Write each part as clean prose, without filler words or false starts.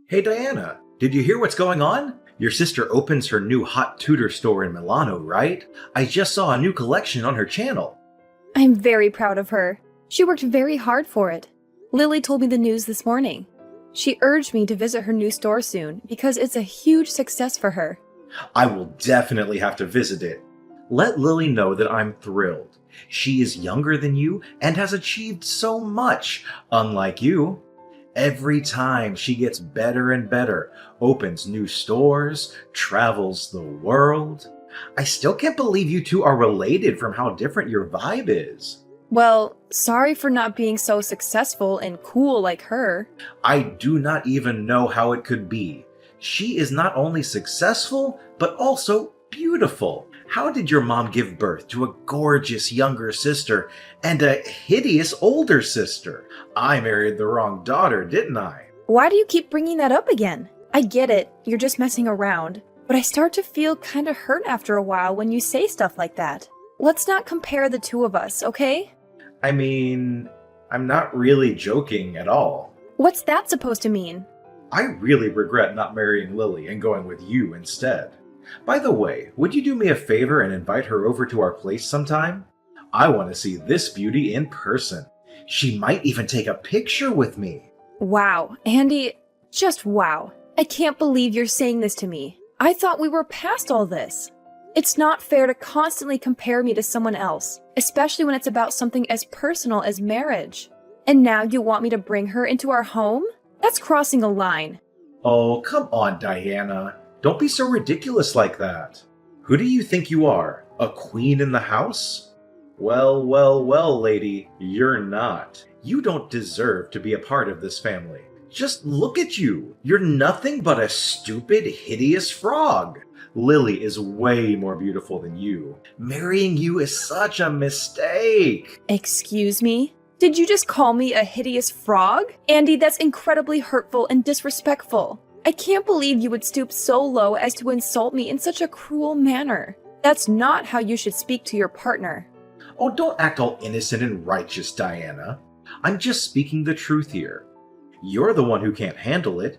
Hey Diana, did you hear what's going on? Your sister opens her new hot Tudor store in Milano, right? I just saw a new collection on her channel. I'm very proud of her. She worked very hard for it. Lily told me the news this morning. She urged me to visit her new store soon because it's a huge success for her. I will definitely have to visit it. Let Lily know that I'm thrilled. She is younger than you and has achieved so much, unlike you. Every time she gets better and better, opens new stores, travels the world. I still can't believe you two are related from how different your vibe is. Well, sorry for not being so successful and cool like her. I do not even know how it could be. She is not only successful, but also beautiful. How did your mom give birth to a gorgeous younger sister and a hideous older sister? I married the wrong daughter, didn't I? Why do you keep bringing that up again? I get it, you're just messing around. But I start to feel kinda hurt after a while when you say stuff like that. Let's not compare the two of us, okay? I mean, I'm not really joking at all. What's that supposed to mean? I really regret not marrying Lily and going with you instead. By the way, would you do me a favor and invite her over to our place sometime? I want to see this beauty in person. She might even take a picture with me. Wow, Andy, just wow. I can't believe you're saying this to me. I thought we were past all this. It's not fair to constantly compare me to someone else, especially when it's about something as personal as marriage. And now you want me to bring her into our home? That's crossing a line. Oh, come on, Diana. Don't be so ridiculous like that. Who do you think you are? A queen in the house? Well, well, well, lady, you're not. You don't deserve to be a part of this family. Just look at you. You're nothing but a stupid, hideous frog. Lily is way more beautiful than you. Marrying you is such a mistake. Excuse me? Did you just call me a hideous frog? Andy, that's incredibly hurtful and disrespectful. I can't believe you would stoop so low as to insult me in such a cruel manner. That's not how you should speak to your partner. Oh, don't act all innocent and righteous, Diana. I'm just speaking the truth here. You're the one who can't handle it.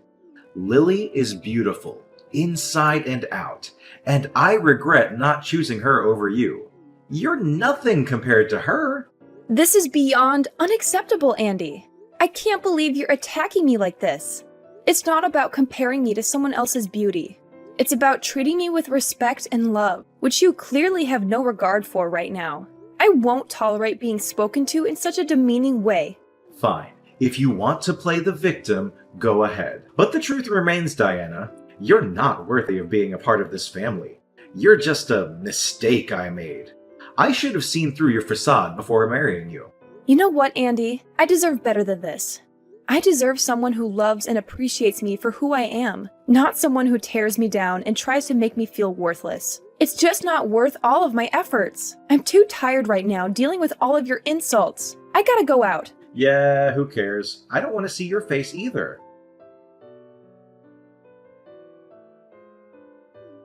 Lily is beautiful, inside and out, and I regret not choosing her over you. You're nothing compared to her. This is beyond unacceptable, Andy. I can't believe you're attacking me like this. It's not about comparing me to someone else's beauty. It's about treating me with respect and love, which you clearly have no regard for right now. I won't tolerate being spoken to in such a demeaning way. Fine. If you want to play the victim, go ahead. But the truth remains, Diana. You're not worthy of being a part of this family. You're just a mistake I made. I should have seen through your facade before marrying you. You know what, Andy? I deserve better than this. I deserve someone who loves and appreciates me for who I am, not someone who tears me down and tries to make me feel worthless. It's just not worth all of my efforts. I'm too tired right now dealing with all of your insults. I gotta go out. Yeah, who cares? I don't want to see your face either.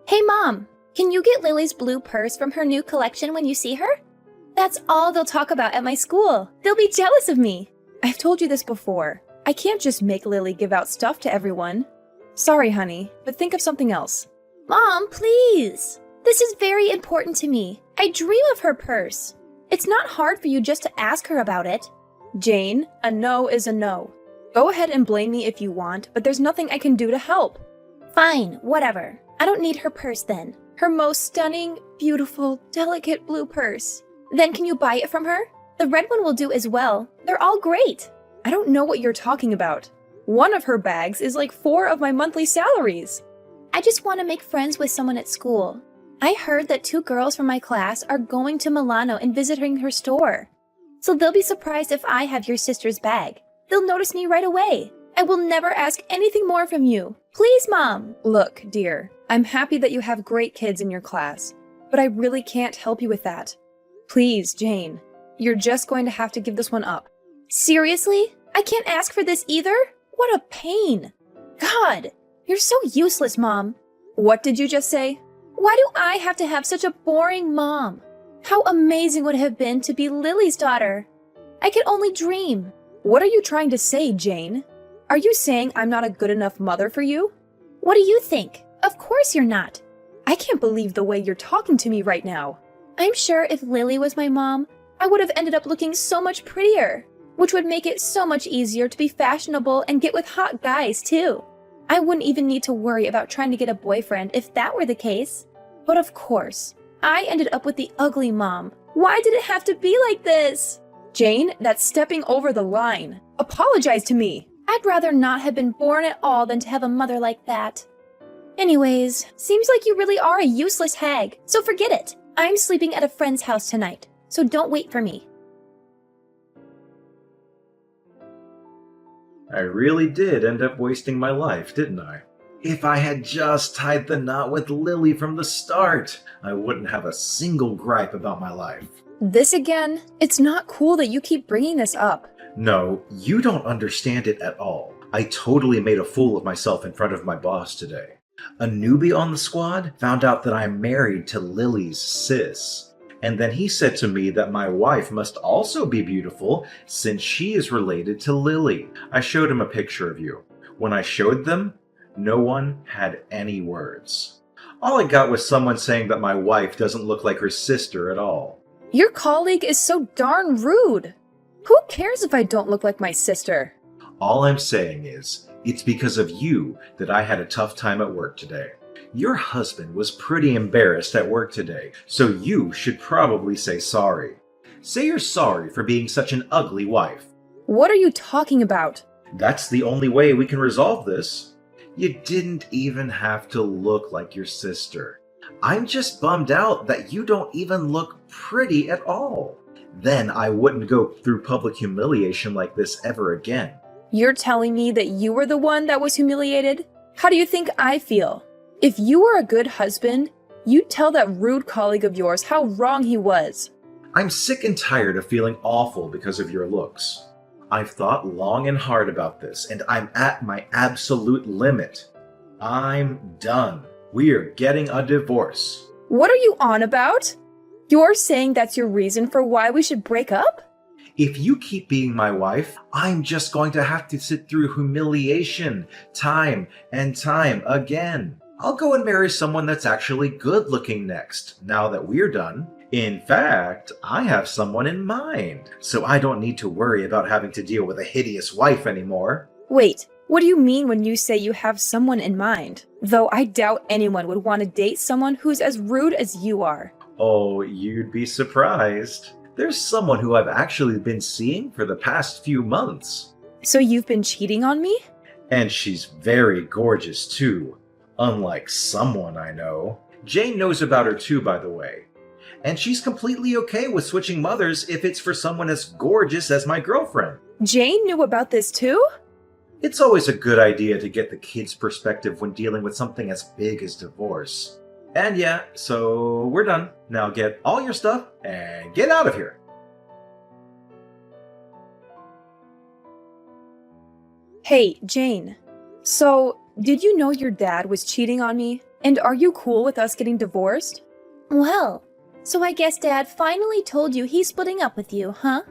Hey Mom, can you get Lily's blue purse from her new collection when you see her? That's all they'll talk about at my school. They'll be jealous of me. I've told you this before. I can't just make Lily give out stuff to everyone. Sorry, honey, but think of something else. Mom, please. This is very important to me. I dream of her purse. It's not hard for you just to ask her about it. Jane, a no is a no. Go ahead and blame me if you want, but there's nothing I can do to help. Fine, whatever. I don't need her purse then. Her most stunning, beautiful, delicate blue purse. Then can you buy it from her? The red one will do as well. They're all great. I don't know what you're talking about. One of her bags is like 4 of my monthly salaries. I just want to make friends with someone at school. I heard that 2 girls from my class are going to Milano and visiting her store. So they'll be surprised if I have your sister's bag. They'll notice me right away. I will never ask anything more from you. Please, Mom. Look, dear, I'm happy that you have great kids in your class, but I really can't help you with that. Please, Jane, you're just going to have to give this one up. Seriously? I can't ask for this either? What a pain. God, you're so useless, Mom. What did you just say? Why do I have to have such a boring mom? How amazing would it have been to be Lily's daughter? I could only dream. What are you trying to say, Jane? Are you saying I'm not a good enough mother for you? What do you think? Of course you're not. I can't believe the way you're talking to me right now. I'm sure if Lily was my mom, I would have ended up looking so much prettier, which would make it so much easier to be fashionable and get with hot guys too. I wouldn't even need to worry about trying to get a boyfriend if that were the case. But of course, I ended up with the ugly mom. Why did it have to be like this? Jane, that's stepping over the line. Apologize to me. I'd rather not have been born at all than to have a mother like that. Anyways, seems like you really are a useless hag, so forget it. I'm sleeping at a friend's house tonight, so don't wait for me. I really did end up wasting my life, didn't I? If I had just tied the knot with Lily from the start, I wouldn't have a single gripe about my life. This again? It's not cool that you keep bringing this up. No, you don't understand it at all. I totally made a fool of myself in front of my boss today. A newbie on the squad found out that I'm married to Lily's sis. And then he said to me that my wife must also be beautiful since she is related to Lily. I showed him a picture of you. When I showed them, no one had any words. All I got was someone saying that my wife doesn't look like her sister at all. Your colleague is so darn rude. Who cares if I don't look like my sister? All I'm saying is, it's because of you that I had a tough time at work today. Your husband was pretty embarrassed at work today, so you should probably say sorry. Say you're sorry for being such an ugly wife. What are you talking about? That's the only way we can resolve this. You didn't even have to look like your sister. I'm just bummed out that you don't even look pretty at all. Then I wouldn't go through public humiliation like this ever again. You're telling me that you were the one that was humiliated? How do you think I feel? If you were a good husband, you'd tell that rude colleague of yours how wrong he was. I'm sick and tired of feeling awful because of your looks. I've thought long and hard about this, and I'm at my absolute limit. I'm done. We are getting a divorce. What are you on about? You're saying that's your reason for why we should break up? If you keep being my wife, I'm just going to have to sit through humiliation time and time again. I'll go and marry someone that's actually good looking next, now that we're done. In fact, I have someone in mind, so I don't need to worry about having to deal with a hideous wife anymore. Wait, what do you mean when you say you have someone in mind? Though I doubt anyone would want to date someone who's as rude as you are. Oh, you'd be surprised. There's someone who I've actually been seeing for the past few months. So you've been cheating on me? And she's very gorgeous too, unlike someone I know. Jane knows about her too, by the way. And she's completely okay with switching mothers if it's for someone as gorgeous as my girlfriend. Jane knew about this too? It's always a good idea to get the kid's perspective when dealing with something as big as divorce. And yeah, so we're done. Now get all your stuff and get out of here. Hey, Jane. So, did you know your dad was cheating on me? And are you cool with us getting divorced? Well, so I guess Dad finally told you he's splitting up with you, huh?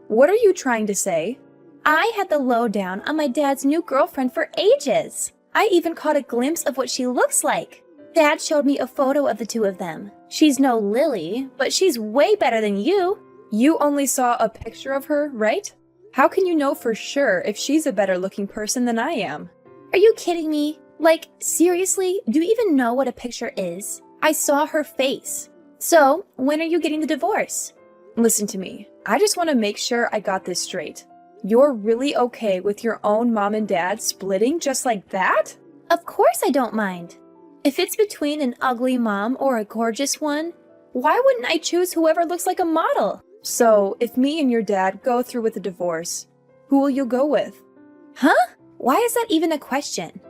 What are you trying to say? I had the lowdown on my dad's new girlfriend for ages. I even caught a glimpse of what she looks like. Dad showed me a photo of the two of them. She's no Lily, but she's way better than you. You only saw a picture of her, right? How can you know for sure if she's a better looking person than I am? Are you kidding me? Like, seriously, do you even know what a picture is? I saw her face. So, when are you getting the divorce? Listen to me. I just want to make sure I got this straight. You're really okay with your own mom and dad splitting just like that? Of course I don't mind. If it's between an ugly mom or a gorgeous one, why wouldn't I choose whoever looks like a model? So, if me and your dad go through with the divorce, who will you go with? Huh? Why is that even a question?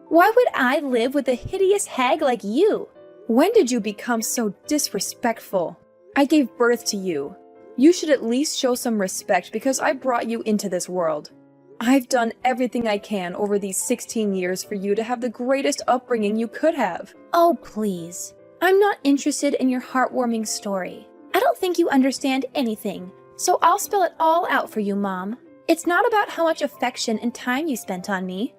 Why would I live with a hideous hag like you? When did you become so disrespectful? I gave birth to you. You should at least show some respect because I brought you into this world. I've done everything I can over these 16 years for you to have the greatest upbringing you could have. Oh, please. I'm not interested in your heartwarming story. I don't think you understand anything, so I'll spell it all out for you, Mom. It's not about how much affection and time you spent on me.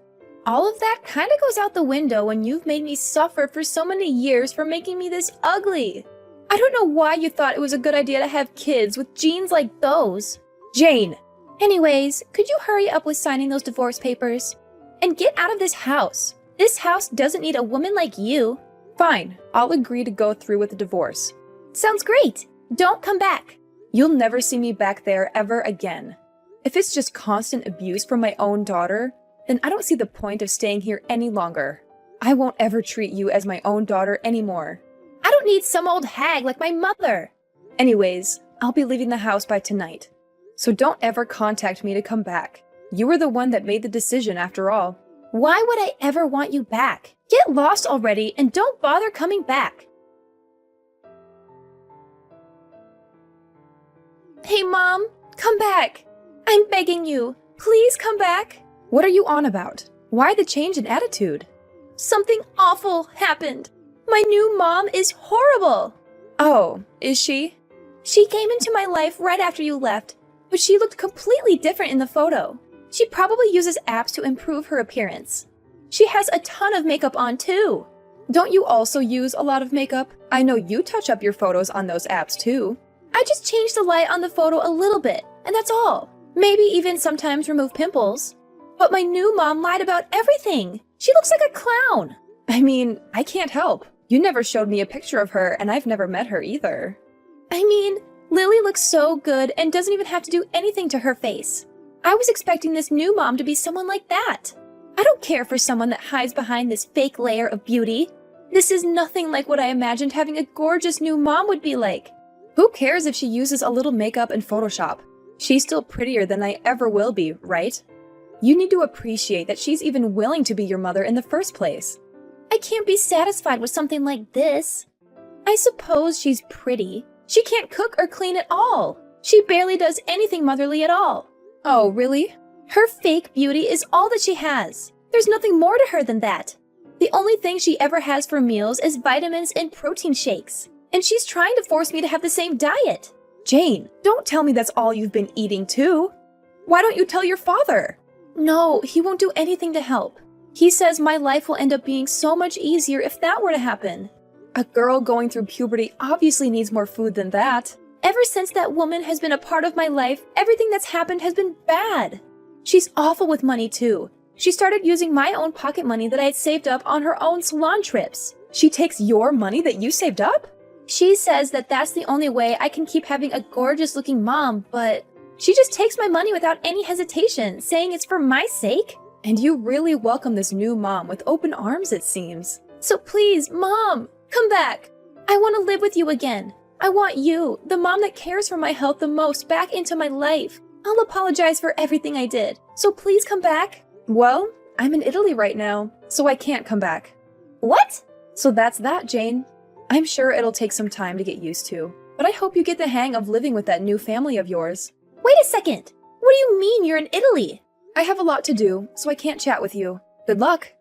All of that kind of goes out the window when you've made me suffer for so many years for making me this ugly. I don't know why you thought it was a good idea to have kids with genes like those. Jane! Anyways, could you hurry up with signing those divorce papers? And get out of this house. This house doesn't need a woman like you. Fine, I'll agree to go through with the divorce. Sounds great. Don't come back. You'll never see me back there ever again. If it's just constant abuse from my own daughter, then I don't see the point of staying here any longer. I won't ever treat you as my own daughter anymore. I don't need some old hag like my mother. Anyways, I'll be leaving the house by tonight. So don't ever contact me to come back. You were the one that made the decision after all. Why would I ever want you back? Get lost already and don't bother coming back. Hey, Mom, come back. I'm begging you. Please come back. What are you on about? Why the change in attitude? Something awful happened. My new mom is horrible. Oh, is she? She came into my life right after you left, but she looked completely different in the photo. She probably uses apps to improve her appearance. She has a ton of makeup on too. Don't you also use a lot of makeup? I know you touch up your photos on those apps too. I just changed the light on the photo a little bit, and that's all. Maybe even sometimes remove pimples. But my new mom lied about everything. She looks like a clown. I mean, I can't help. You never showed me a picture of her, and I've never met her either. I mean, Lily looks so good and doesn't even have to do anything to her face. I was expecting this new mom to be someone like that. I don't care for someone that hides behind this fake layer of beauty. This is nothing like what I imagined having a gorgeous new mom would be like. Who cares if she uses a little makeup and Photoshop? She's still prettier than I ever will be, right? You need to appreciate that she's even willing to be your mother in the first place. I can't be satisfied with something like this. I suppose she's pretty. She can't cook or clean at all. She barely does anything motherly at all. Oh, really? Her fake beauty is all that she has. There's nothing more to her than that. The only thing she ever has for meals is vitamins and protein shakes. And she's trying to force me to have the same diet. Jane, don't tell me that's all you've been eating too. Why don't you tell your father? No, he won't do anything to help. He says my life will end up being so much easier if that were to happen. A girl going through puberty obviously needs more food than that. Ever since that woman has been a part of my life, everything that's happened has been bad. She's awful with money too. She started using my own pocket money that I had saved up on her own salon trips. She takes your money that you saved up? She says that that's the only way I can keep having a gorgeous looking mom, but she just takes my money without any hesitation, saying it's for my sake. And you really welcome this new mom with open arms, it seems. So please, Mom, come back. I want to live with you again. I want you, the mom that cares for my health the most, back into my life. I'll apologize for everything I did. So please come back. Well, I'm in Italy right now, so I can't come back. What? So that's that, Jane. I'm sure it'll take some time to get used to, but I hope you get the hang of living with that new family of yours. Wait a second. What do you mean you're in Italy? I have a lot to do, so I can't chat with you. Good luck.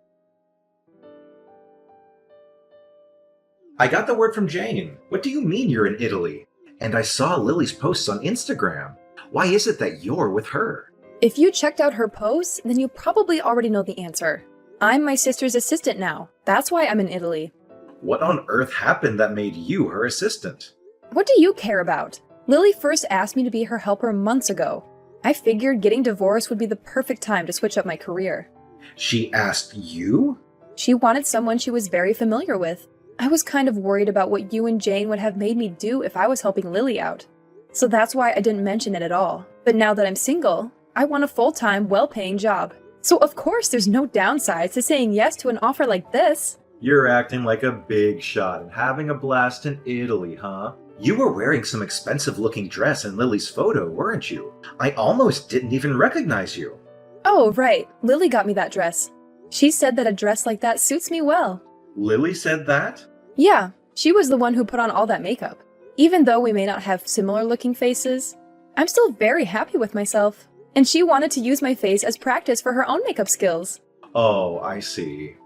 I got the word from Jane. What do you mean you're in Italy? And I saw Lily's posts on Instagram. Why is it that you're with her? If you checked out her posts, then you probably already know the answer. I'm my sister's assistant now. That's why I'm in Italy. What on earth happened that made you her assistant? What do you care about? Lily first asked me to be her helper months ago. I figured getting divorced would be the perfect time to switch up my career. She asked you? She wanted someone she was very familiar with. I was kind of worried about what you and Jane would have made me do if I was helping Lily out. So that's why I didn't mention it at all. But now that I'm single, I want a full-time, well-paying job. So of course there's no downsides to saying yes to an offer like this. You're acting like a big shot and having a blast in Italy, huh? You were wearing some expensive-looking dress in Lily's photo, weren't you? I almost didn't even recognize you. Oh, right. Lily got me that dress. She said that a dress like that suits me well. Lily said that? Yeah, she was the one who put on all that makeup. Even though we may not have similar-looking faces, I'm still very happy with myself. And she wanted to use my face as practice for her own makeup skills. Oh, I see.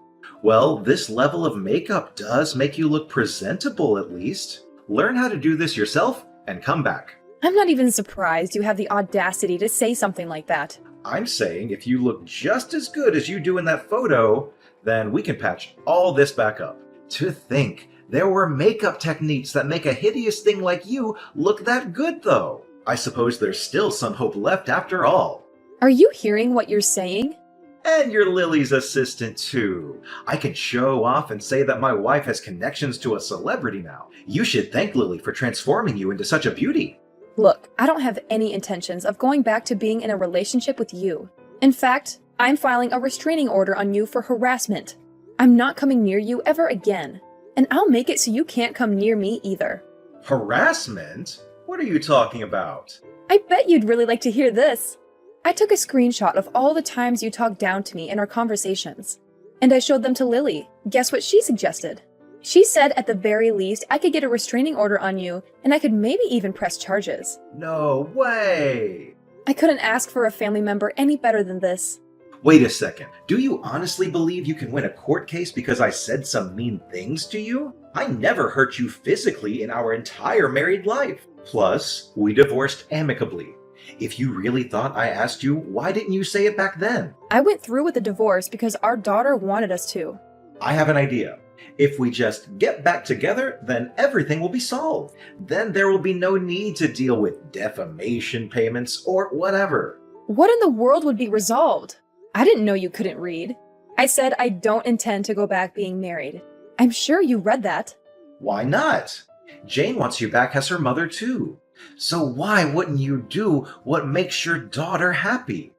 Well, this level of makeup does make you look presentable at least. Learn how to do this yourself and come back. I'm not even surprised you have the audacity to say something like that. I'm saying if you look just as good as you do in that photo, then we can patch all this back up. To think, there were makeup techniques that make a hideous thing like you look that good, though. I suppose there's still some hope left after all. Are you hearing what you're saying? And you're Lily's assistant, too. I can show off and say that my wife has connections to a celebrity now. You should thank Lily for transforming you into such a beauty. Look, I don't have any intentions of going back to being in a relationship with you. In fact, I'm filing a restraining order on you for harassment. I'm not coming near you ever again. And I'll make it so you can't come near me either. Harassment? What are you talking about? I bet you'd really like to hear this. I took a screenshot of all the times you talked down to me in our conversations. And I showed them to Lily. Guess what she suggested? She said at the very least I could get a restraining order on you, and I could maybe even press charges. No way! I couldn't ask for a family member any better than this. Wait a second. Do you honestly believe you can win a court case because I said some mean things to you? I never hurt you physically in our entire married life. Plus, we divorced amicably. If you really thought I asked you, why didn't you say it back then? I went through with the divorce because our daughter wanted us to. I have an idea. If we just get back together, then everything will be solved. Then there will be no need to deal with defamation payments or whatever. What in the world would be resolved? I didn't know you couldn't read. I said I don't intend to go back being married. I'm sure you read that. Why not? Jane wants you back as her mother too. So why wouldn't you do what makes your daughter happy?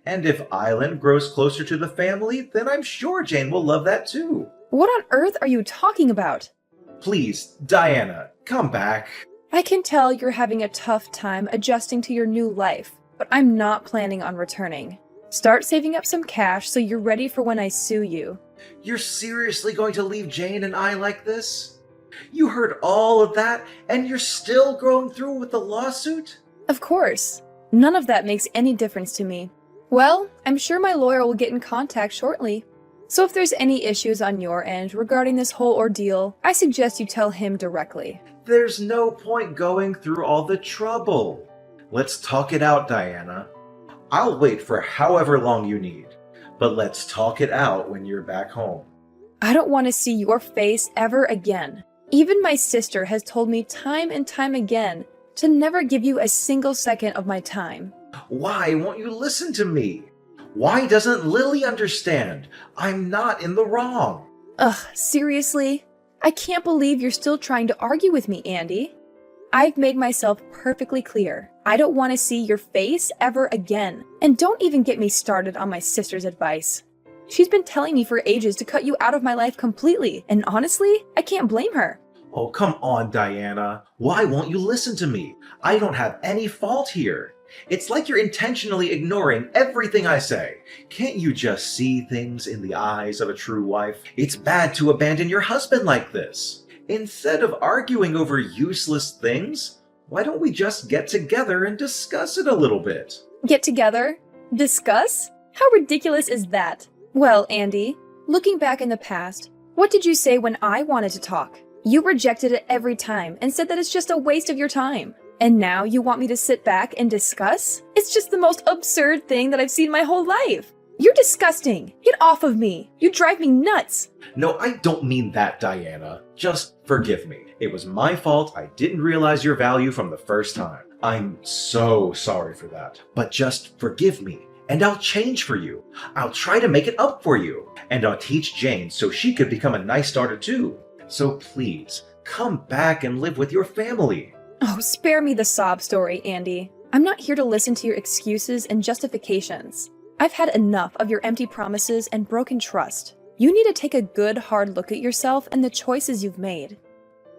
And if Island grows closer to the family, then I'm sure Jane will love that too. What on earth are you talking about? Please, Diana, come back. I can tell you're having a tough time adjusting to your new life, but I'm not planning on returning. Start saving up some cash so you're ready for when I sue you. You're seriously going to leave Jane and I like this? You heard all of that, and you're still going through with the lawsuit? Of course. None of that makes any difference to me. Well, I'm sure my lawyer will get in contact shortly. So if there's any issues on your end regarding this whole ordeal, I suggest you tell him directly. There's no point going through all the trouble. Let's talk it out, Diana. I'll wait for however long you need, but let's talk it out when you're back home. I don't want to see your face ever again. Even my sister has told me time and time again to never give you a single second of my time. Why won't you listen to me? Why doesn't Lily understand? I'm not in the wrong. Ugh, seriously? I can't believe you're still trying to argue with me, Andy. I've made myself perfectly clear. I don't want to see your face ever again. And don't even get me started on my sister's advice. She's been telling me for ages to cut you out of my life completely, and honestly, I can't blame her. Oh, come on, Diana. Why won't you listen to me? I don't have any fault here. It's like you're intentionally ignoring everything I say. Can't you just see things in the eyes of a true wife? It's bad to abandon your husband like this. Instead of arguing over useless things, why don't we just get together and discuss it a little bit? Get together? Discuss? How ridiculous is that? Well, Andy, looking back in the past, what did you say when I wanted to talk? You rejected it every time and said that it's just a waste of your time. And now you want me to sit back and discuss? It's just the most absurd thing that I've seen my whole life. You're disgusting. Get off of me. You drive me nuts. No, I don't mean that, Diana. Just forgive me. It was my fault. I didn't realize your value from the first time. I'm so sorry for that. But just forgive me, and I'll change for you. I'll try to make it up for you. And I'll teach Jane so she could become a nice daughter too. So please, come back and live with your family. Oh, spare me the sob story, Andy. I'm not here to listen to your excuses and justifications. I've had enough of your empty promises and broken trust. You need to take a good, hard look at yourself and the choices you've made.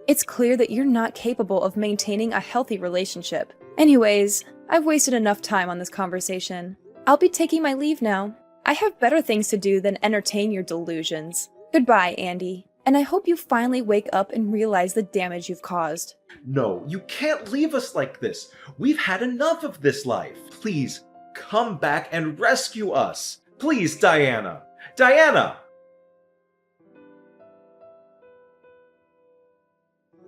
It's clear that you're not capable of maintaining a healthy relationship. Anyways, I've wasted enough time on this conversation. I'll be taking my leave now. I have better things to do than entertain your delusions. Goodbye, Andy. And I hope you finally wake up and realize the damage you've caused. No, you can't leave us like this. We've had enough of this life. Please, come back and rescue us. Please, Diana. Diana!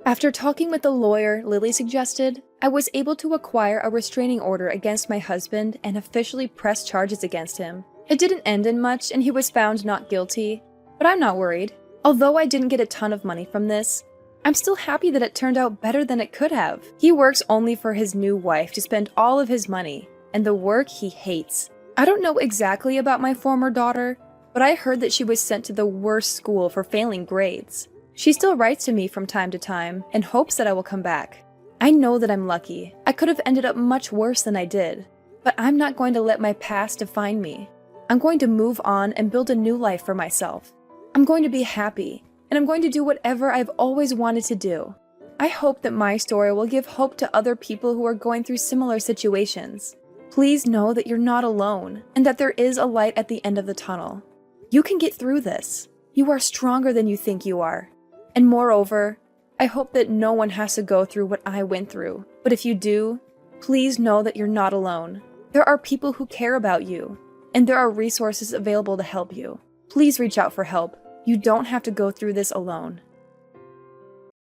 After talking with the lawyer Lily suggested, I was able to acquire a restraining order against my husband and officially press charges against him. It didn't end in much and he was found not guilty, but I'm not worried. Although I didn't get a ton of money from this, I'm still happy that it turned out better than it could have. He works only for his new wife to spend all of his money, and the work he hates. I don't know exactly about my former daughter, but I heard that she was sent to the worst school for failing grades. She still writes to me from time to time and hopes that I will come back. I know that I'm lucky. I could have ended up much worse than I did, but I'm not going to let my past define me. I'm going to move on and build a new life for myself. I'm going to be happy, and I'm going to do whatever I've always wanted to do. I hope that my story will give hope to other people who are going through similar situations. Please know that you're not alone, and that there is a light at the end of the tunnel. You can get through this. You are stronger than you think you are. And moreover, I hope that no one has to go through what I went through. But if you do, please know that you're not alone. There are people who care about you, and there are resources available to help you. Please reach out for help. You don't have to go through this alone.